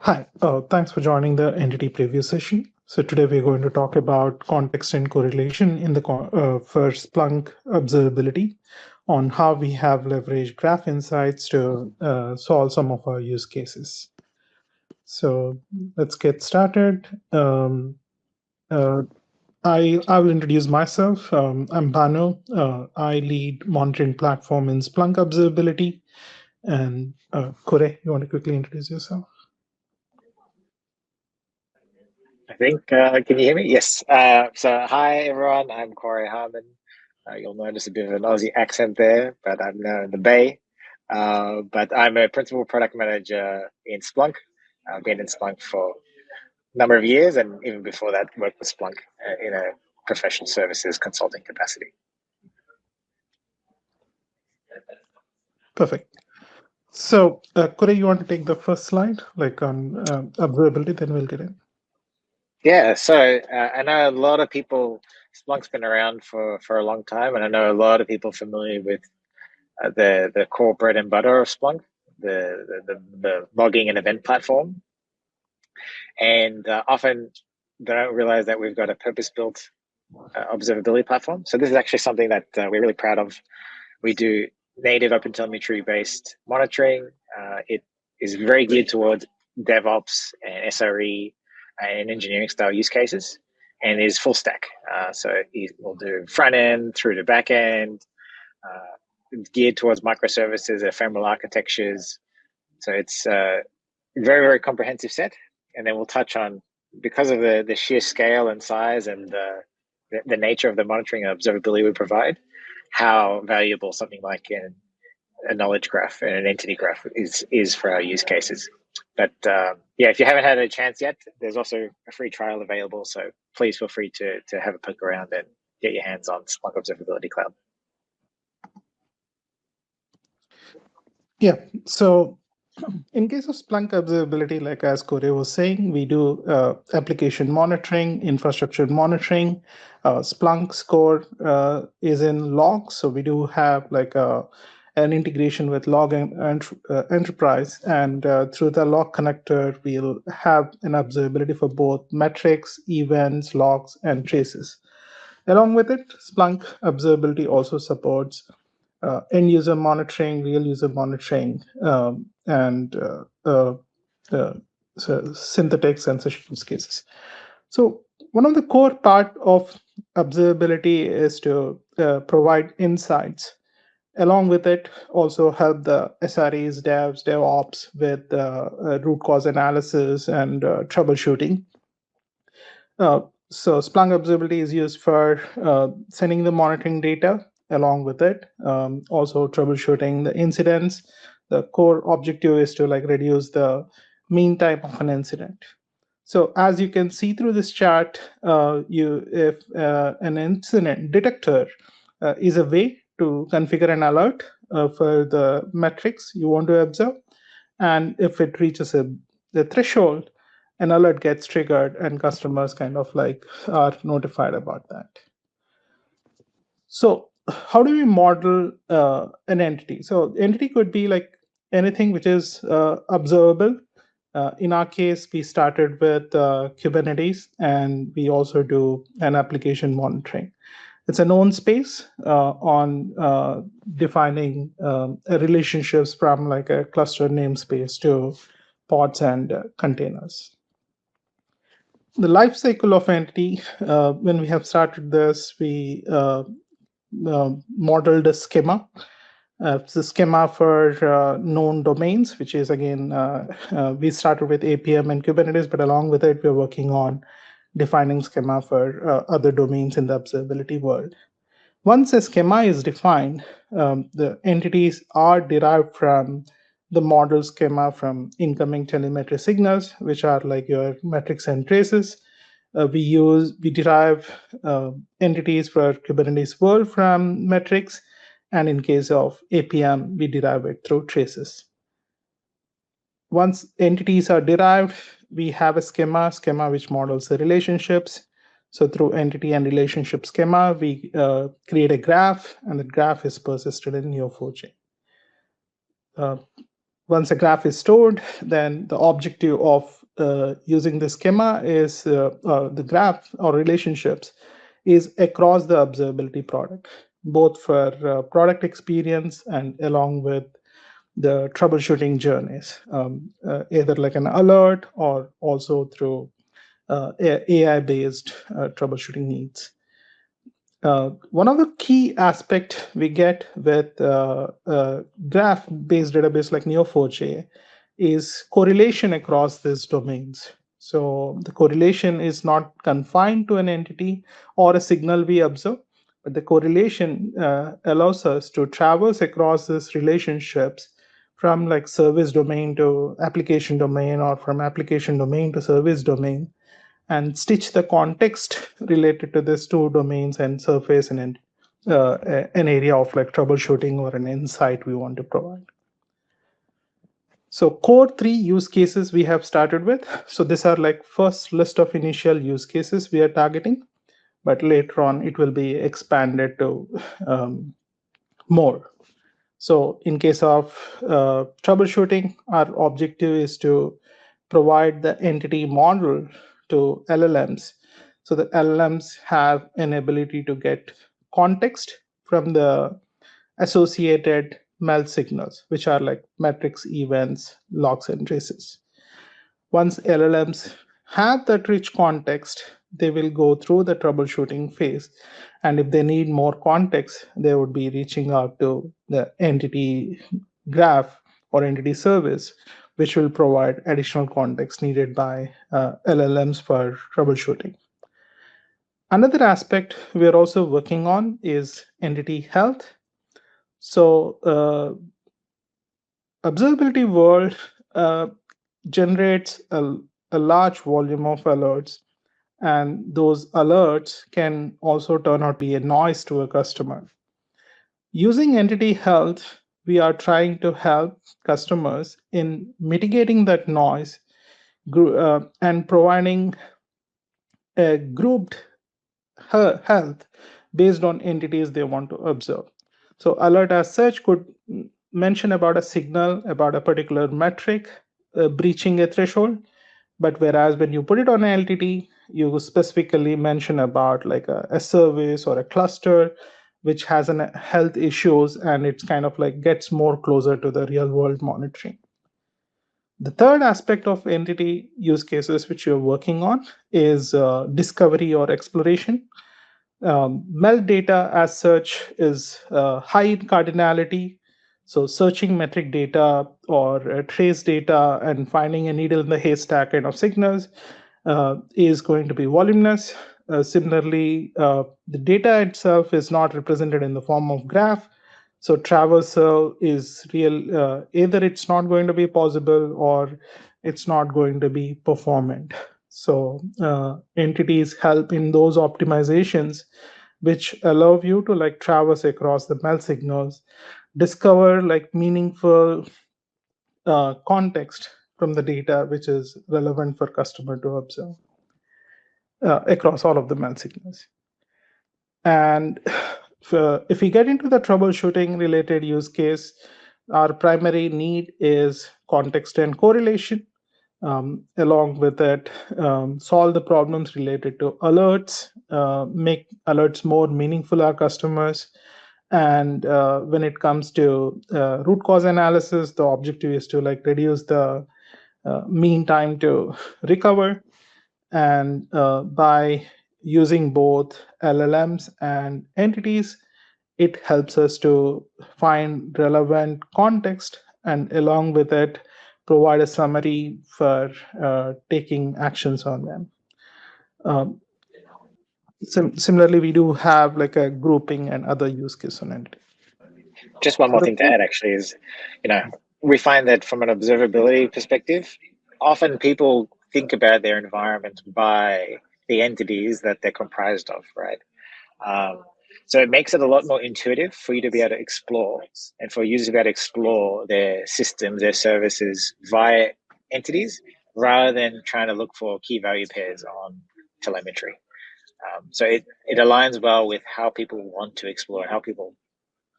Hi, thanks for joining the entity preview session. So today we're going to talk about context and correlation in the for Splunk observability on how we have leveraged graph insights to solve some of our use cases. So let's get started. Uh, I will introduce myself. I'm Bhanu. I lead monitoring platform in Splunk observability. And Kore, you want to quickly introduce yourself? I think, can you hear me? Yes. So hi everyone, I'm Corey Harmon. You'll notice a bit of an Aussie accent there, but I'm now in the Bay. But I'm a principal product manager in Splunk. I've been in Splunk for a number of years, and even before that, worked with Splunk in a professional services consulting capacity. Perfect. So, Kore, you want to take the first slide, like on observability, then we'll get in. Yeah, so I know a lot of people, Splunk's been around for a long time, and I know a lot of people familiar with the core bread and butter of Splunk, the logging and event platform. And often they don't realize that we've got a purpose-built observability platform. So this is actually something that we're really proud of. We do native OpenTelemetry-based monitoring. It is very geared towards DevOps and SRE and engineering style use cases, and is full stack. So we'll do front end through to back end, geared towards microservices, ephemeral architectures. So it's a very, very comprehensive set. And then we'll touch on, because of the sheer scale and size and the nature of the monitoring and observability we provide, how valuable something like a knowledge graph and an entity graph is for our use cases. But yeah, if you haven't had a chance yet, there's also a free trial available. So please feel free to have a poke around and get your hands on Splunk Observability Cloud. Yeah. So, in case of Splunk observability, like as Kore was saying, we do application monitoring, infrastructure monitoring. Splunk's core is in logs, so we do have like an integration with log enterprise, and through the log connector, we'll have an observability for both metrics, events, logs, and traces. Along with it, Splunk observability also supports end user monitoring, real user monitoring, and so synthetic censorship use cases. So one of the core part of observability is to provide insights. Along with it, also help the SREs, devs, DevOps with root cause analysis and troubleshooting. So Splunk Observability is used for sending the monitoring data along with it. Also troubleshooting the incidents. The core objective is to like reduce the mean time of an incident. So as you can see through this chart, if an incident detector is a way to configure an alert for the metrics you want to observe, and if it reaches the threshold, an alert gets triggered and customers kind of like are notified about that. So how do we model an entity? So entity could be like anything which is observable. In our case, we started with Kubernetes, and we also do an application monitoring. It's a known space on defining relationships from like a cluster namespace to pods and containers. The life cycle of entity, when we have started this, we modeled a schema. It's a schema for known domains, which is again, we started with APM and Kubernetes, but along with it, we're working on defining schema for other domains in the observability world. Once a schema is defined, the entities are derived from the model schema from incoming telemetry signals, which are like your metrics and traces. We derive entities for Kubernetes world from metrics, and in case of APM, we derive it through traces. Once entities are derived, we have a schema which models the relationships. So through entity and relationship schema, we create a graph, and the graph is persisted in Neo4j. Once a graph is stored, then the objective of using the schema is the graph or relationships is across the observability product, both for product experience and along with the troubleshooting journeys, either like an alert or also through AI-based troubleshooting needs. One of the key aspect we get with graph-based database like Neo4j is correlation across these domains. So the correlation is not confined to an entity or a signal we observe, but the correlation allows us to traverse across these relationships from like service domain to application domain or from application domain to service domain and stitch the context related to these two domains and surface an area of like troubleshooting or an insight we want to provide. So core 3 use cases we have started with. So these are like first list of initial use cases we are targeting, but later on it will be expanded to more. So in case of troubleshooting, our objective is to provide the entity model to LLMs so that LLMs have an ability to get context from the associated melt signals, which are like metrics, events, logs, and traces. Once LLMs have that rich context, they will go through the troubleshooting phase. And if they need more context, they would be reaching out to the entity graph or entity service, which will provide additional context needed by LLMs for troubleshooting. Another aspect we are also working on is entity health. So observability world generates a large volume of alerts, and those alerts can also turn out to be a noise to a customer. Using entity health, we are trying to help customers in mitigating that noise and providing a grouped health based on entities they want to observe. So alert as such could mention about a signal, about a particular metric breaching a threshold. But whereas when you put it on an LTT, you specifically mention about like a service or a cluster which has an health issues, and it's kind of like gets more closer to the real world monitoring. The third aspect of entity use cases which you're working on is discovery or exploration. Melt data as such is high in cardinality. So searching metric data or trace data and finding a needle in the haystack kind of signals is going to be voluminous. Similarly, the data itself is not represented in the form of graph. So traversal is real, either it's not going to be possible or it's not going to be performant. So entities help in those optimizations, which allow you to like traverse across the melt signals, discover like meaningful context from the data, which is relevant for customer to observe across all of the melt signals. And if we get into the troubleshooting related use case, our primary need is context and correlation. Along with it, solve the problems related to alerts, make alerts more meaningful to our customers. And when it comes to root cause analysis, the objective is to like reduce the mean time to recover. And by using both LLMs and entities, it helps us to find relevant context and along with it provide a summary for taking actions on them. Similarly, we do have like a grouping and other use case on entity. Just one So more the thing to add, actually, is, we find that from an observability perspective, often people think about their environment by the entities that they're comprised of, right? So it makes it a lot more intuitive for you to be able to explore and for users to be able to explore their systems, their services via entities rather than trying to look for key value pairs on telemetry. So it aligns well with how people want to explore and how people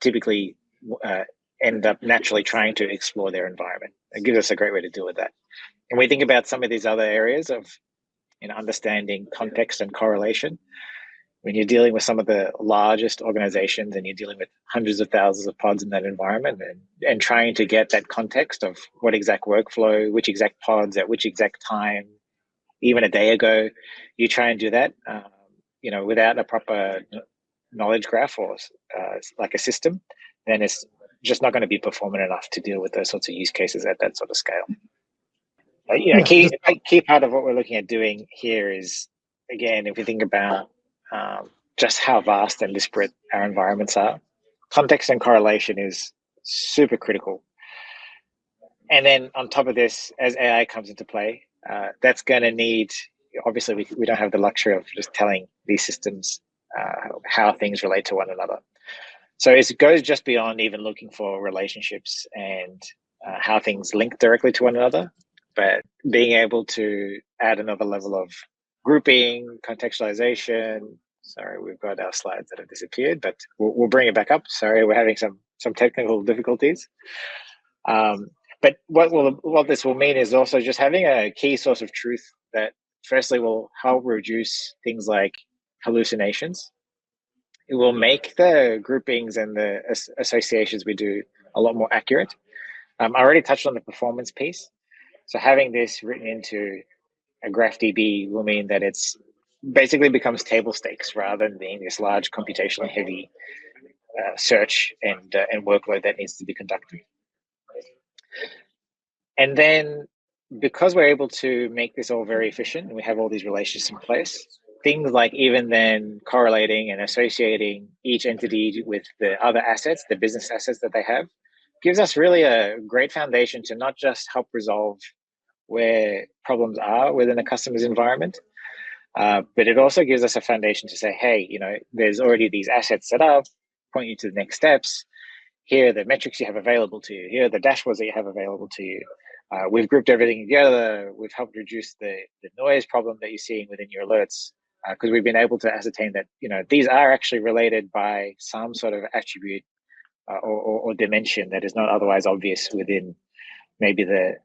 typically end up naturally trying to explore their environment. It gives us a great way to deal with that. And we think about some of these other areas of understanding context and correlation. When you're dealing with some of the largest organizations and you're dealing with hundreds of thousands of pods in that environment, and trying to get that context of what exact workflow, which exact pods at which exact time, even a day ago, you try and do that, without a proper knowledge graph or like a system, then it's just not going to be performant enough to deal with those sorts of use cases at that sort of scale. A key part of what we're looking at doing here is, again, if we think about just how vast and disparate our environments are, context and correlation is super critical. And then on top of this, as AI comes into play, that's going to need, obviously we don't have the luxury of just telling these systems how things relate to one another. So it goes just beyond even looking for relationships and how things link directly to one another, but being able to add another level of grouping, contextualization. Sorry, we've got our slides that have disappeared, but we'll bring it back up. Sorry, we're having some technical difficulties. But what this will mean is also just having a key source of truth that firstly will help reduce things like hallucinations. It will make the groupings and the associations we do a lot more accurate. I already touched on the performance piece. So having this written into a GraphDB will mean that it's basically becomes table stakes rather than being this large computationally heavy search and workload that needs to be conducted. And then because we're able to make this all very efficient and we have all these relationships in place, things like even then correlating and associating each entity with the other assets, the business assets that they have, gives us really a great foundation to not just help resolve where problems are within a customer's environment, but it also gives us a foundation to say, hey, there's already these assets set up, point you to the next steps. Here are the metrics you have available to you. Here are the dashboards that you have available to you. We've grouped everything together. We've helped reduce the noise problem that you're seeing within your alerts, because we've been able to ascertain that these are actually related by some sort of attribute or dimension that is not otherwise obvious within maybe the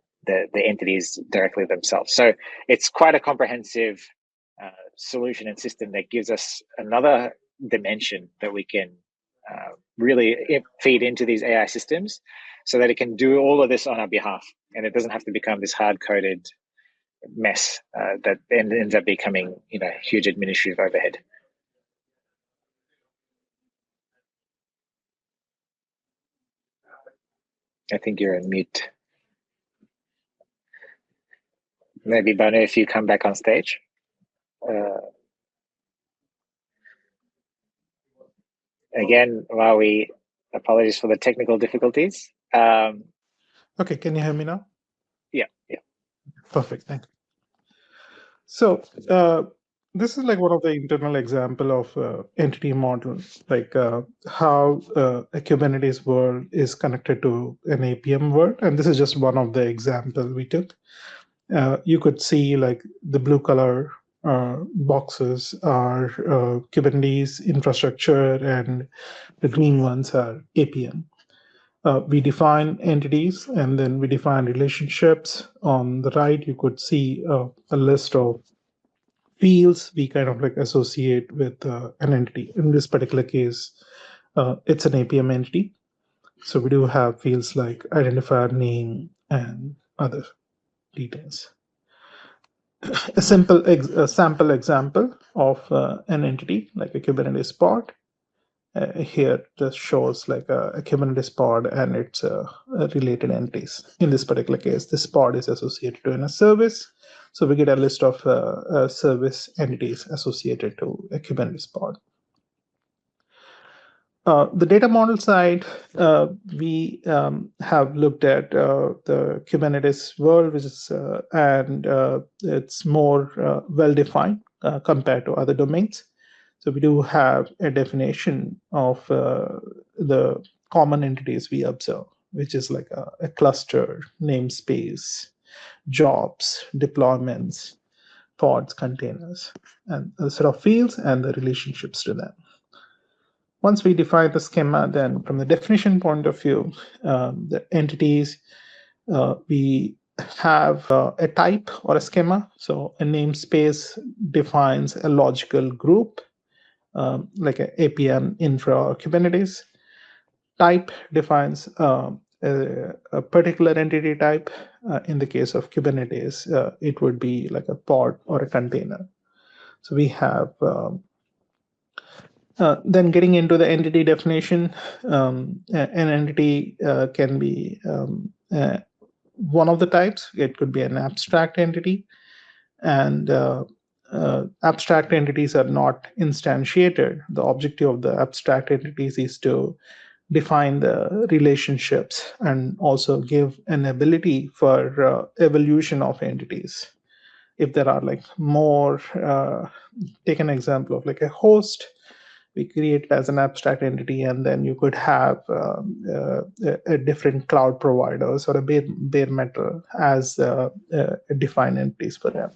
entities directly themselves. So it's quite a comprehensive solution and system that gives us another dimension that we can really feed into these AI systems so that it can do all of this on our behalf, and it doesn't have to become this hard-coded mess that ends up becoming huge administrative overhead. I think you're on mute. Maybe Bhanu, if you come back on stage. Again, while we apologize for the technical difficulties. Okay, can you hear me now? Yeah. Perfect, thank you. So this is like one of the internal example of entity model, like how a Kubernetes world is connected to an APM world. And this is just one of the example we took. You could see like the blue color boxes are Kubernetes infrastructure, and the green ones are APM. We define entities and then we define relationships. On the right, you could see a list of fields we kind of like associate with an entity. In this particular case, it's an APM entity. So we do have fields like identifier, name, and other details. A simple sample example of an entity like a Kubernetes pod. Here just shows like a Kubernetes pod and its related entities. In this particular case, this pod is associated to a service. So we get a list of service entities associated to a Kubernetes pod. The data model side, we have looked at the Kubernetes world, which is and it's more well-defined compared to other domains. So we do have a definition of the common entities we observe, which is like a cluster, namespace, jobs, deployments, pods, containers, and a set of fields and the relationships to them. Once we define the schema, then from the definition point of view, the entities, we have a type or a schema. So a namespace defines a logical group, like an APM infra or Kubernetes. Type defines a particular entity type. In the case of Kubernetes, it would be like a pod or a container. So we have then getting into the entity definition. An entity can be one of the types. It could be an abstract entity, and abstract entities are not instantiated. The objective of the abstract entities is to define the relationships and also give an ability for evolution of entities. If there are like more, take an example of like a host, we create it as an abstract entity, and then you could have a different cloud providers or a bare metal as defined entities for them.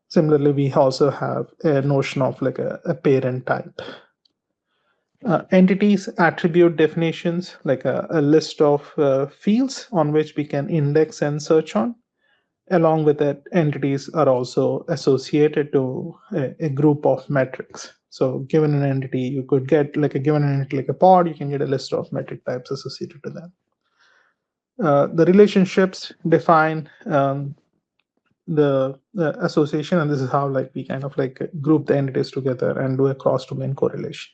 Similarly, we also have a notion of like a parent type. Entities attribute definitions, like a list of fields on which we can index and search on. Along with that, entities are also associated to a group of metrics. So given an entity, you could get like a given entity like a pod, you can get a list of metric types associated to that. The relationships define the association, and this is how like we kind of like group the entities together and do a cross-domain correlation.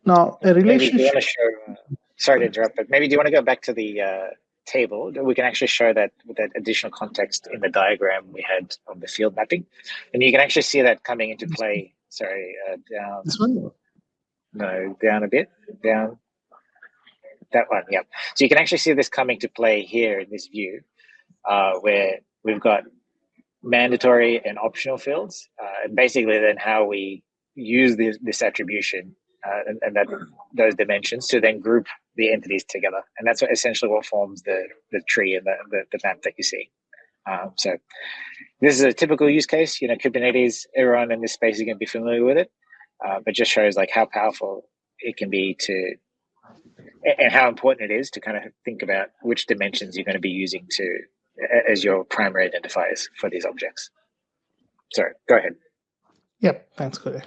Now, a Maybe do you relationship. want to show? Sorry to interrupt, but maybe do you want to go back to the table? We can actually show that with that additional context in the diagram we had of the field mapping, and you can actually see that coming into play. Sorry, down. This one? No, down a bit. Down. That one. Yep. So you can actually see this coming to play here in this view, where we've got mandatory and optional fields, and basically then how we use this attribution and that those dimensions to then group the entities together, and that's essentially what forms the tree and the map that you see. So this is a typical use case. Kubernetes, everyone in this space is going to be familiar with it, but just shows like how powerful it can be to, and how important it is to kind of think about which dimensions you're going to be using to as your primary identifiers for these objects. Sorry, go ahead. Yep, thanks, Corey.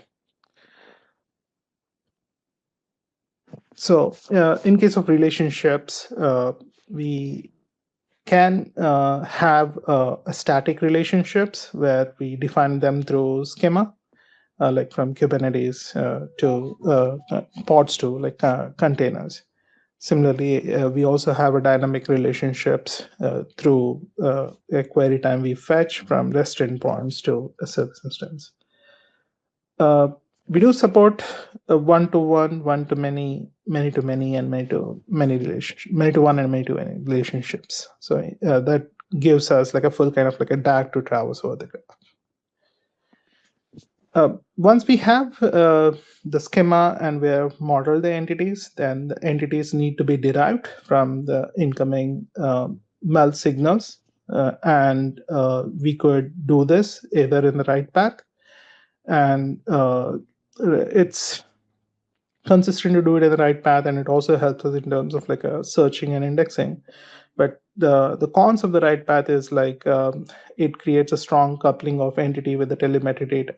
So in case of relationships, we can have static relationships where we define them through schema, like from Kubernetes to pods to like containers. Similarly, we also have a dynamic relationships through a query time we fetch from REST endpoints to a service instance. We do support one-to-one, one-to-many, many-to-many, and many-to-many relationship, many-to-one and many-to-many relationships. So that gives us like a full kind of like a DAG to traverse over the graph. Once we have the schema and we have modeled the entities, then the entities need to be derived from the incoming meld signals. And we could do this either in the right path, and it's consistent to do it in the right path, and it also helps us in terms of like searching and indexing. But the cons of the right path is like it creates a strong coupling of entity with the telemetry data,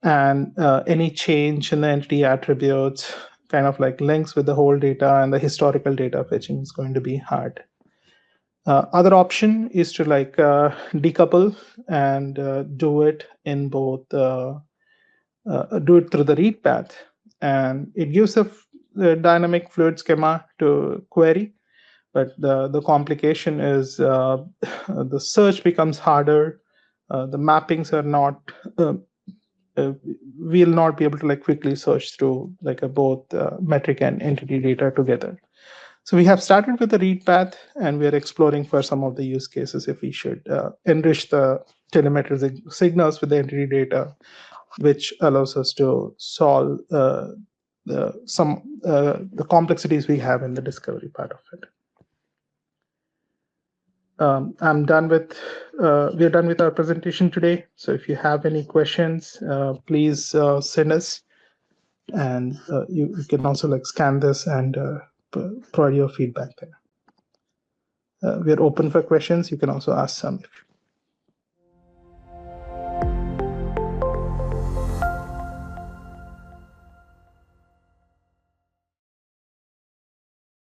and any change in the entity attributes kind of like links with the whole data, and the historical data fetching is going to be hard. Other option is to like decouple and do it in both do it through the read path, and it gives a dynamic fluid schema to query. But the complication is the search becomes harder. The mappings are not. We'll not be able to like quickly search through like both metric and entity data together. So we have started with the read path, and we are exploring for some of the use cases if we should enrich the telemetry signals with the entity data, which allows us to solve the complexities we have in the discovery part of it. I'm done with. We're done with our presentation today. So if you have any questions, please send us, and you can also like scan this and provide your feedback there. we are open for questions. You can also ask some.